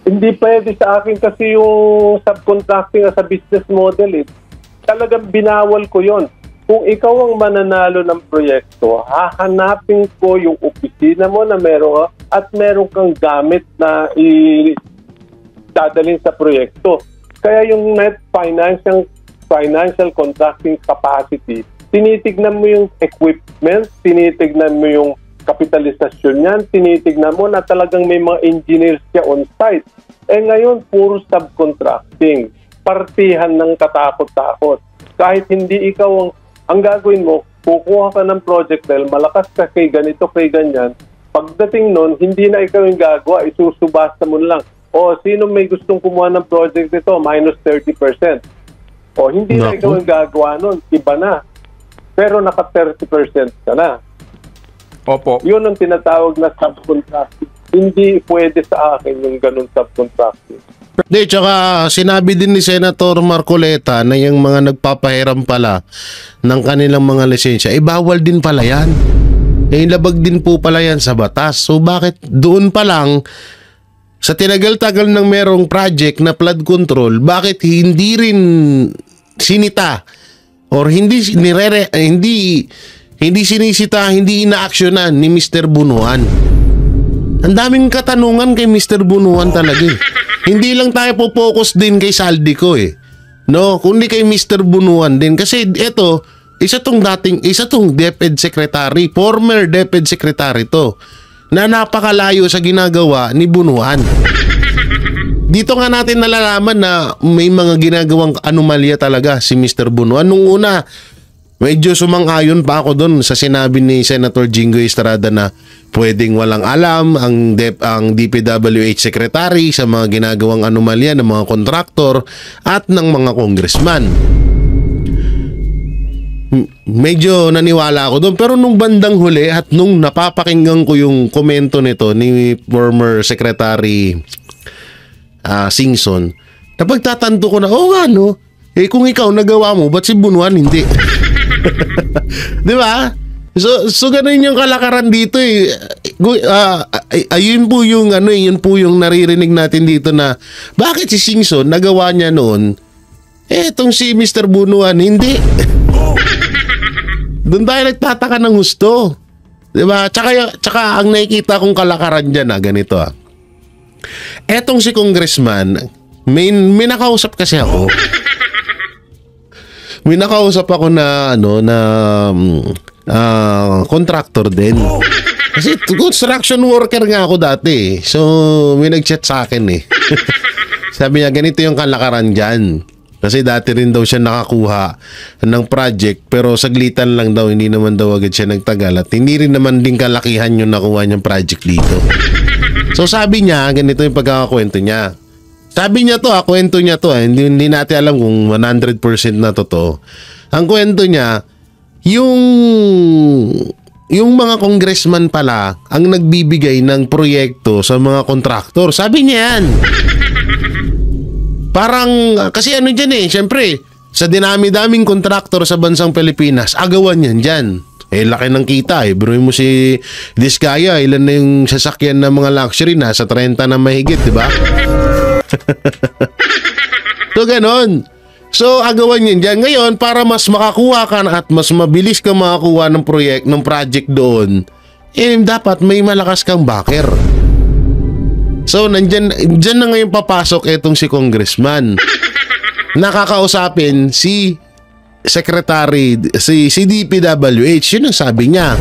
Hindi pwede sa akin kasi yung subcontracting as a business model. Talagang binawal ko yon. Kung ikaw ang mananalo ng proyekto, hahanapin ko yung opisina mo na meron at meron kang gamit na dadalhin sa proyekto. Kaya yung net financial contracting capacity, tinitignan mo yung equipment, tinitignan mo yung kapitalisasyon niyan, tinitignan mo na talagang may mga engineers siya on site. Ngayon, puro subcontracting. Partihan ng katakot-takot. Kahit hindi ikaw ang gagawin mo, kukuha ka ng project dahil malakas ka kay ganito, kay ganyan. Pagdating nun, hindi na ikaw yung gagawa, isusubasta mo lang. O, sino may gustong kumuha ng project nito? Minus 30%. O, hindi na ikaw yung gagawa nun. Iba na. Pero naka 30% ka na. Opo. Yun ang tinatawag na subcontracting. Hindi pwede sa akin yung ganun subcontracting. Hindi, tsaka sinabi din ni Senator Marcoleta na yung mga nagpapahiram pala ng kanilang mga lisensya, bawal din pala yan. Labag din po pala yan sa batas. So bakit doon pa lang, sa tinagal-tagal ng merong project na flood control, bakit hindi rin sinita or hindi sinisita, hindi inaaksyonan ni Mr. Bunuan? Ang daming katanungan kay Mr. Bunuan talaga. Hindi lang tayo po-focus din kay Saldico no, kundi kay Mr. Bunuan din kasi ito, isa tong DepEd Secretary, former DepEd Secretary to, na napakalayo sa ginagawa ni Bunuan. Dito nga natin nalalaman na may mga ginagawang anomalya talaga si Mr. Bunuan. Nung una, medyo sumang-ayon pa ako doon sa sinabi ni Senator Jingoy Estrada na pwedeng walang alam ang DPWH Secretary sa mga ginagawang anomalya ng mga kontraktor at ng mga congressman. Medyo naniwala ako doon, pero nung bandang huli at nung napapakinggan ko yung komento nito ni former Secretary Singson, napagtatanto ko na, nga no, kung ikaw nagawa mo, ba't si Bunuan hindi? Di ba? So ganun yung kalakaran dito ayun po yung yun po yung naririnig natin dito na bakit si Singson nagawa niya noon, etong si Mr. Bunuan hindi. Doon tayo nagtataka ng gusto. Di ba? Tsaka ang nakikita kong kalakaran dyan ganito etong si Congressman, may nakausap kasi ako. May nakausap ako na contractor din. Kasi construction worker nga ako dati. So may nag-chat sa akin Sabi niya ganito yung kalakaran dyan. Kasi dati rin daw siya nakakuha ng project pero saglitan lang daw, hindi naman daw agad siya nagtagal at hindi rin naman din kalakihan yung nakuha niyang project dito. So sabi niya, ganito yung pagkakakwento niya. Sabi niya to, kwento niya to, hindi natin alam kung 100% na totoo. Ang kwento niya, yung yung mga congressman pala ang nagbibigay ng proyekto sa mga kontraktor. Sabi niya yan. Parang, kasi ano dyan syempre, sa dinami-daming kontraktor sa bansang Pilipinas, agawan yan dyan. Laki ng kita Bro mo si Diskaya, ilan na yung sasakyan ng mga luxury, nasa 30 na mahigit, di ba? So, ganon. So, agawan yun dyan. Ngayon, para mas makakuha ka at mas mabilis ka makakuha ng project doon, dapat may malakas kang backer. So, dyan na ngayon papasok itong si congressman. Nakakausapin si secretary, si DPWH. Yun ang sabi niya.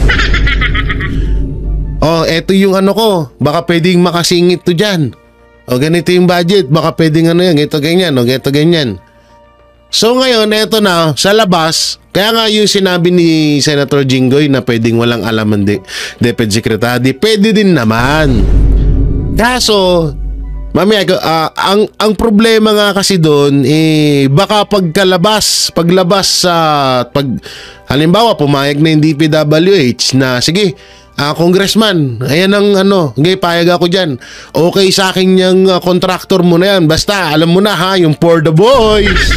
Eto yung ano ko, baka pwedeng makasingit to dyan. Ganito yung budget, baka pwedeng ano yan, ganito ganyan. So ngayon, eto na, sa labas, kaya nga yung sinabi ni Senator Jinggoy na pwedeng walang alam ng DepEd Secretary, pwede din naman. Kaso, mamaya, ang problema nga kasi doon, baka halimbawa, pumayag na yung DPWH na, sige, congressman, ayan ang payag ako dyan. Okay sa akin yung contractor mo na yan. Basta, alam mo na yung for the boys.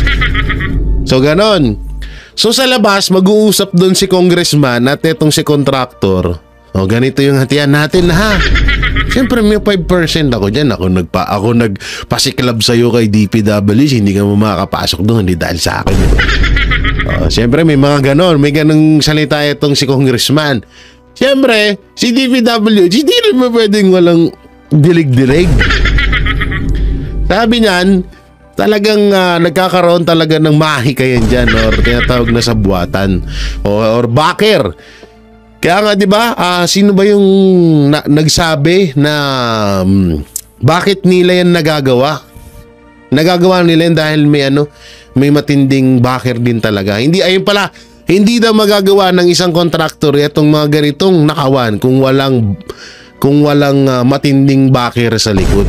So, ganon. So, sa labas, mag-uusap doon si congressman at etong si contractor. Ganito yung hatian natin Siyempre, may 5% ako dyan. Ako nagpasiklab sa'yo kay DPWH. Hindi ka mo makakapasok doon. Hindi dahil sa akin. Siyempre, may mga ganon. May ganong salita itong si congressman. Siyempre, si DPWH, hindi rin pwedeng walang dilig-dilig. Sabi niyan, talagang nagkakaroon talaga ng mahikayan dyan or tinatawag na sabuatan or backer. Kaya nga, di ba, sino ba yung nagsabi na bakit nila yan nagagawa? Nagagawa nila yan dahil may matinding backer din talaga. Hindi daw magagawa ng isang kontraktor itong mga ganitong nakawan kung walang matinding backer sa likod.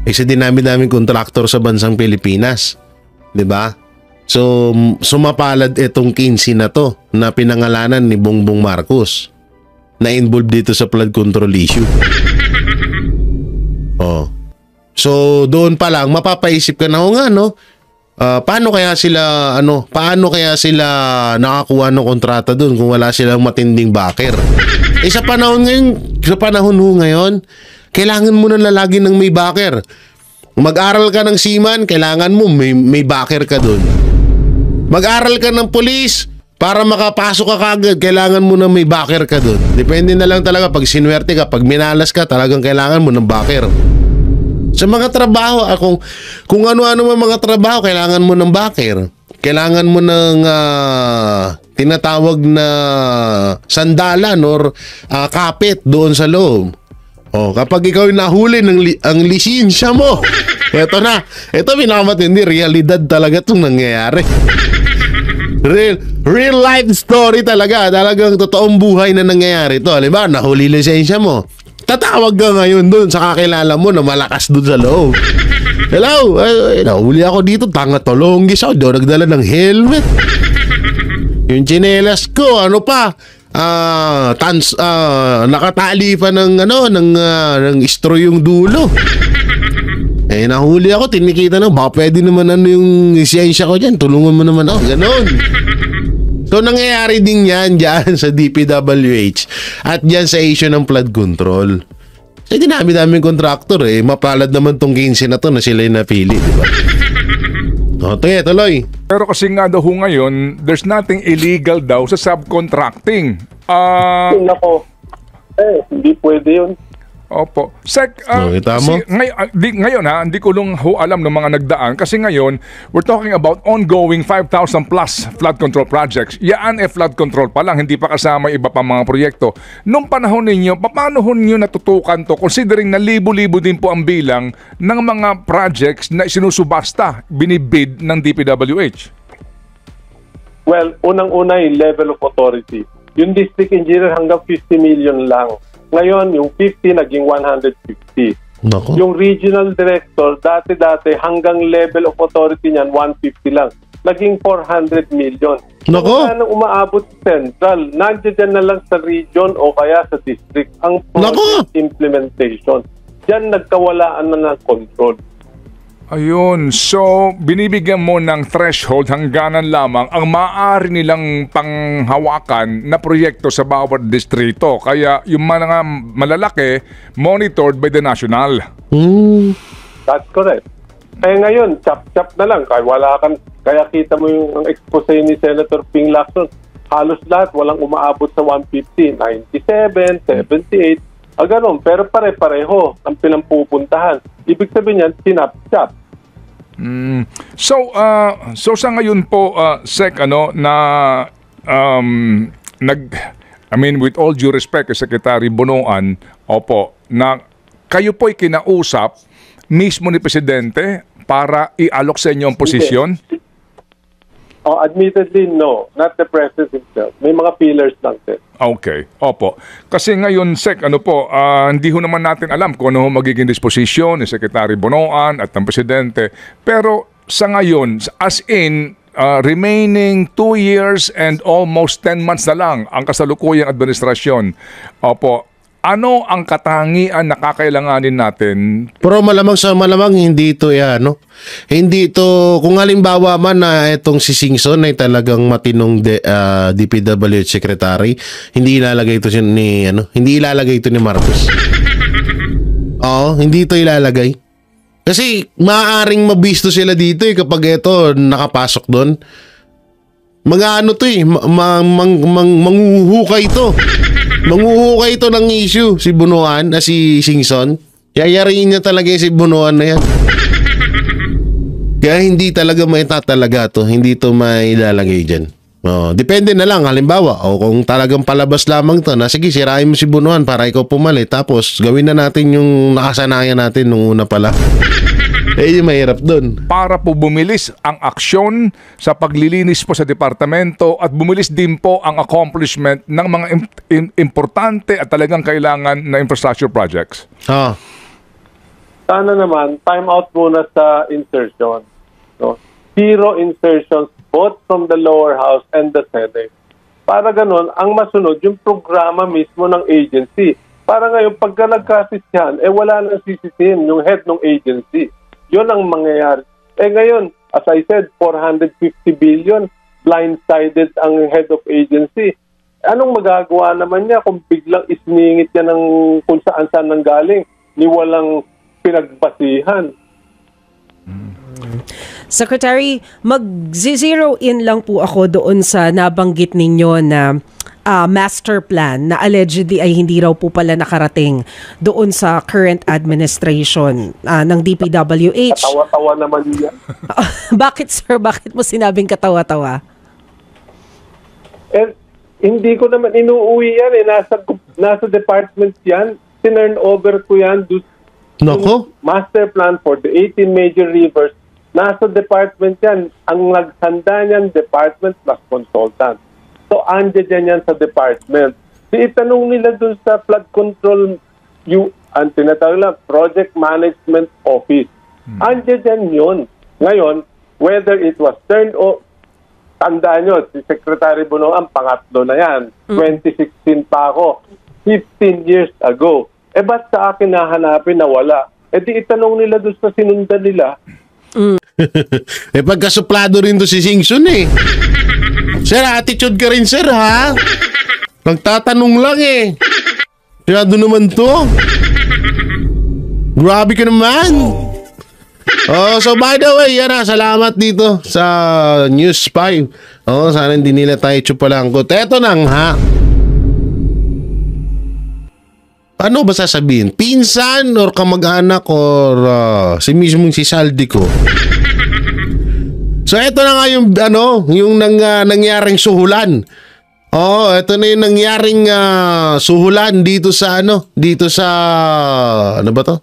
Isa din namin kontraktor sa bansang Pilipinas. 'Di ba? So, sumapalad itong 15 na to na pinangalanan ni Bongbong Marcos na involved dito sa flood control issue. So, doon pa lang mapapaisip ka na paano kaya sila nakakuha ng kontrata doon kung wala silang matinding backer? Sa panahon ngayon, kailangan mo na lalagi ng may backer. Mag-aral ka ng seaman, kailangan mo may backer ka doon. Mag-aral ka ng police, para makapasok ka kagad, kailangan mo na may backer ka doon. Depende na lang talaga pag sinuwerte ka, pag minalas ka, talagang kailangan mo ng backer. Sa mga trabaho, kung ano-ano mga trabaho, kailangan mo ng backer. Kailangan mo ng tinatawag na sandalan or kapit doon sa loob. Kapag ikaw yung nahuli ang lisensya mo, eto na. Ito pinakamatindi, realidad talaga itong nangyayari. Real life story talaga. Talagang totoong buhay na nangyayari ito. Halimbawa, nahuli lisensya mo. Tatawag ka ngayon doon sa kakilala mo na malakas doon sa loob. Hello, nahuli ako dito, tanga tolonggis ako, doon nagdala ng helmet. Yung tsinelas ko, nakatali pa ng straw yung dulo. Nahuli ako, tinikita na, baka pwede naman yung siyensya ko dyan, tulungan mo naman ako, ganon. So, nangyayari din yan dyan sa DPWH at dyan sa issue ng flood control. Kasi dinami-daming kontraktor mapalad naman tong 15 na to na sila yung napili, di ba? Tuloy. Pero kasi nga daw ngayon, there's nothing illegal daw sa subcontracting. Nako, hindi pwede yun. Opo. Ngayon hindi ko lang alam ng mga nagdaan kasi ngayon, we're talking about ongoing 5,000 plus flood control projects. Yan flood control pa lang, hindi pa kasama iba pa mga proyekto. Nung panahon ninyo, paano ninyo natutukan to considering na libo-libo din po ang bilang ng mga projects na sinusubasta, binibid ng DPWH? Well, unang-una yung level of authority. Yung district engineer hanggang 50 million lang. Ngayon, yung 50 naging 150. Nako. Yung regional director, dati hanggang level of authority niyan, 150 lang. naging 400 million. Nako. Wala nang umaabot sa central. Nandiyan na lang sa region o kaya sa district ang project implementation. Diyan nagkawalaan na ng control. Ayun, so binibigyan mo ng threshold hangganan lamang ang maaari nilang panghawakan na proyekto sa bawat distrito. Kaya yung mga malalaki, monitored by the national. That's correct. Kaya ngayon, chap-chap na lang. Kaya kita mo yung expose ni Senator Ping Lacson. Halos lahat, walang umaabot sa 150, 97, 78, ganun. Pero pare-pareho ang pinampupuntahan. Ibig sabihin yan, sinap-chap. So sa ngayon po, Sec, with all due respect kay Secretary Bonoan, opo, na kayo po'y kinausap mismo ni Presidente para i-alok sa inyo ang posisyon? Admittedly, no. Not the President himself. May mga pillars lang din. Okay, opo. Kasi ngayon, Sec, hindi ho naman natin alam kung ano magiging disposisyon ni Secretary Bonoan at ng Presidente. Pero sa ngayon, as in, remaining 2 years and almost 10 months na lang ang kasalukuyang administrasyon. Opo, ano ang katangian na kakailanganin natin? Pero malamang sa malamang hindi ito hindi ito, kung halimbawa man na itong si Singson ay talagang matinong DPWH secretary, hindi ilalagay ito ni Marcos. Oo, hindi ito ilalagay. Kasi maaaring mabisto sila dito kapag ito nakapasok doon. Manghuhukay ito. Manghuhukay ito ng issue si Bonoan na si Singson. Yayariin niya talaga si Bonoan na yan. Kaya hindi talaga maitatalaga to. Hindi to mailalagay dyan. Depende na lang. Halimbawa, kung talagang palabas lamang to, na sige, sirain mo si Bonoan para ikaw pumalit. Tapos gawin na natin yung nakasanayan natin nung una pala. Yung mahirap dun. Para po bumilis ang aksyon sa paglilinis po sa departamento at bumilis din po ang accomplishment ng mga importante at talagang kailangan na infrastructure projects. Sana naman, time out muna sa insertion. No? 0 insertions both from the lower house and the Senate. Para ganun, ang masunod yung programa mismo ng agency. Para ngayon, pagka nagkasisyan, wala nang sisisihin yung head ng agency. Yun ang mangyayari. Ngayon, as I said, 450 billion, blindsided ang head of agency. Anong magagawa naman niya kung biglang isningit niya ng kung saan-saan nanggaling, ni walang pinagbasihan? Secretary, mag-zero in lang po ako doon sa nabanggit ninyo na master plan na allegedly ay hindi raw po pala nakarating doon sa current administration ng DPWH. Katawa-tawa naman yan. Bakit, sir? Bakit mo sinabing katawa-tawa? Hindi ko naman inuuwi yan. Nasa department yan. Tinurn over ko yan. Nako? Master plan for the 18 major rivers. Nasa department yan. Ang nagsanda niyan, department plus consultant. So, andyan yan sa department. Itanong nila dun sa flood control, ang tinatawag lang, Project Management Office. Andyan yun. Ngayon, whether it was turned over, tandaan nyo, si Secretary Bonoan, pangatlo na yan. 2016 pa ako. 15 years ago. Ba't sa akin nahanapin na wala? Di itanong nila dun sa sinundan nila. Pagkasuplado rin to si Singson Sir, attitude ka rin, sir, ha? Nagtatanong lang Masyado naman to. Grabe ka naman. So by the way, salamat dito sa News 5. Sana hindi nila tayo tsupalangkot. Eto nang, ha? Ano ba sasabihin? Pinsan or kamag-anak or si mismong si Saldi ko? So eto na nga yung nangyaring suhulan. Ito na yung nangyaring suhulan dito sa ano ba to?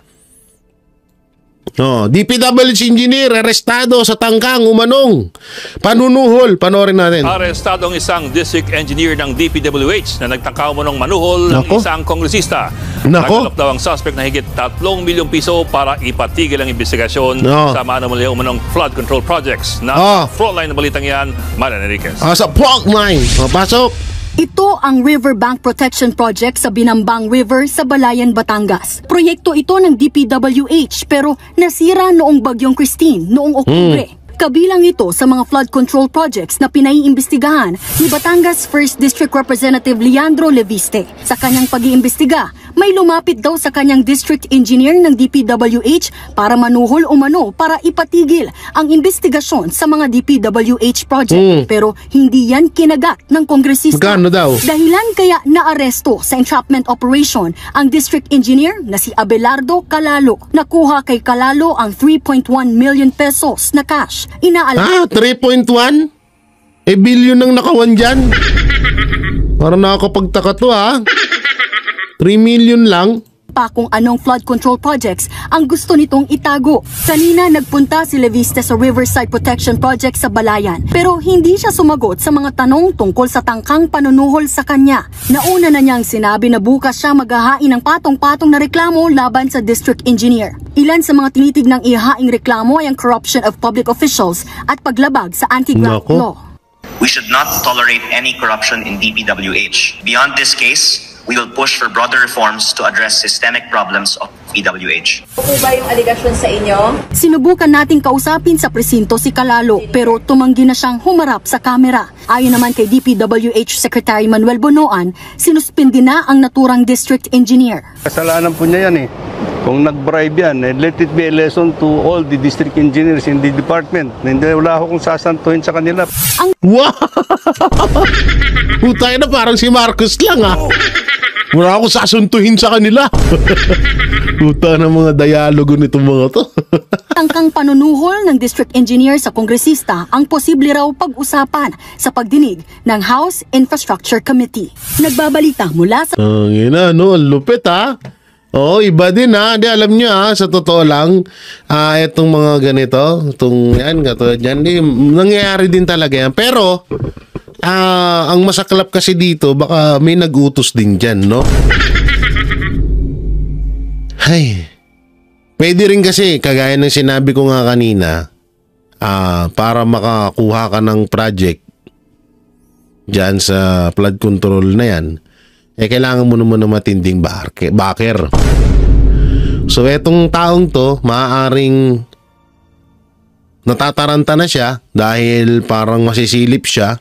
DPWH engineer arestado sa tangkang umanong panunuhol. Panoorin natin. Arestado ang isang district engineer ng DPWH na nagtangka umanong manuhol ng Nako. isang kongresista. Nako. Nagkalap daw ang suspect na higit 3 milyong piso para ipatigil ang investigasyon sa manumalya umanong flood control projects. Na frontline na balitang yan, Marian Enriquez. Sa frontline. Pasok. Ito ang Riverbank Protection Project sa Binambang River sa Balayan, Batangas. Proyekto ito ng DPWH pero nasira noong Bagyong Christine noong Oktubre. Kabilang ito sa mga flood control projects na pinaiimbestigahan ni Batangas 1st District Representative Leandro Leviste. Sa kanyang pag-iimbestiga, may lumapit daw sa kanyang district engineer ng DPWH para manuhol umano para ipatigil ang investigasyon sa mga DPWH project. Pero hindi yan kinagat ng kongresista. Magkano daw? Dahilan kaya naaresto sa entrapment operation ang district engineer na si Abelardo Calalo. Nakuha kay Calalo ang 3.1 million pesos na cash. 3.1? Billion nang nakawan dyan. Parang nakakapagtaka to 3 million lang. Pa kung anong flood control projects ang gusto nitong itago. Kanina nagpunta si Leviste sa Riverside Protection Project sa Balayan pero hindi siya sumagot sa mga tanong tungkol sa tangkang panunuhol sa kanya. Nauna na niyang sinabi na bukas siya maghahain ng patong-patong na reklamo laban sa district engineer. Ilan sa mga tinitignang ihaing reklamo ay ang corruption of public officials at paglabag sa anti-graft law. We should not tolerate any corruption in DPWH. Beyond this case, we will push for broader reforms to address systemic problems of DPWH. Ano ba yung aligasyon sa inyo? Sinubukan nating kausapin sa presinto si Calalo pero tumanggi na siyang humarap sa kamera. Ayon naman kay DPWH Secretary Manuel Bonoan, sinuspindi na ang naturang district engineer. Kasalanan po niya yan Kung nag-bribe yan, let it be a lesson to all the district engineers in the department. Hindi, wala akong sasantuhin sa kanila. Wow! Putay na parang si Marcos lang Wala akong sasuntuhin sa kanila. Puta na mga dialogo nitong mga to. Tangkang panunuhol ng district engineer sa kongresista ang posible raw pag-usapan sa pagdinig ng House Infrastructure Committee. Nagbabalita mula sa... Lupit iba din Di alam nyo sa totoo lang, itong mga ganito, itong yan, katulad yan, nangyayari din talaga yan. Pero, ang masaklap kasi dito, baka may nag-utos din dyan, no? Hay, pwede rin kasi, kagaya ng sinabi ko nga kanina, para makakuha ka ng project dyan sa flood control na yan, kailangan mo naman ng matinding backer. So, etong taong to, maaaring natataranta na siya dahil parang masisilip siya.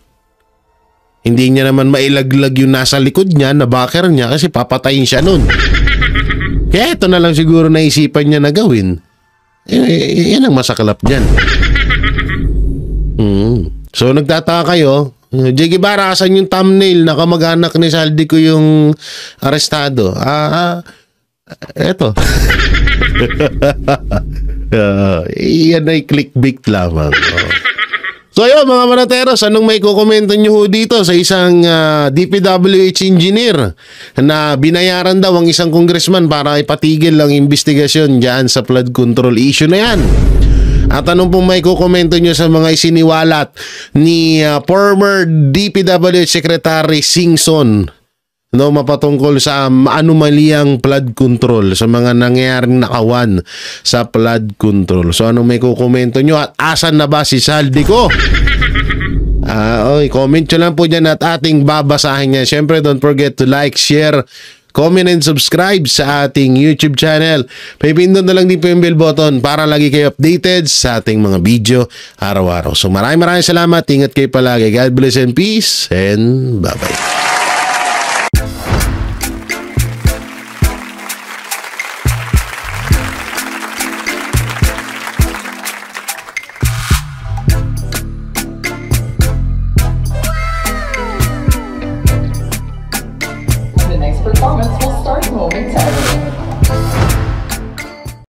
Hindi niya naman mailaglag yung nasa likod niya na backer niya kasi papatayin siya nun. Kaya ito na lang siguro naisipan niya na gawin. Yan ang masaklap dyan. So, nagtataka kayo, Jay Guevara, asan yung thumbnail na kamag-anak ni Saldi ko yung arestado? Eto. Yan ay clickbait lamang. So ayun mga manateros, anong may kukomento nyo dito sa isang DPWH engineer na binayaran daw ang isang congressman para ipatigil ang investigasyon dyan sa flood control issue na yan? At anong pong may kukomento nyo sa mga isiniwalat ni former DPWH Secretary Singson mapatungkol sa anomalyang flood control, sa mga nangyayaring nakawan sa flood control? So anong may kukomento nyo at asan na ba si Saldi ko? Comment nyo lang po dyan at ating babasahin niya. Siyempre, don't forget to like, share, comment and subscribe sa ating YouTube channel. Pipindot na lang din po yung bell button para lagi kayo updated sa ating mga video araw-araw. So maraming salamat. Ingat kayo palagi. God bless and peace and bye-bye.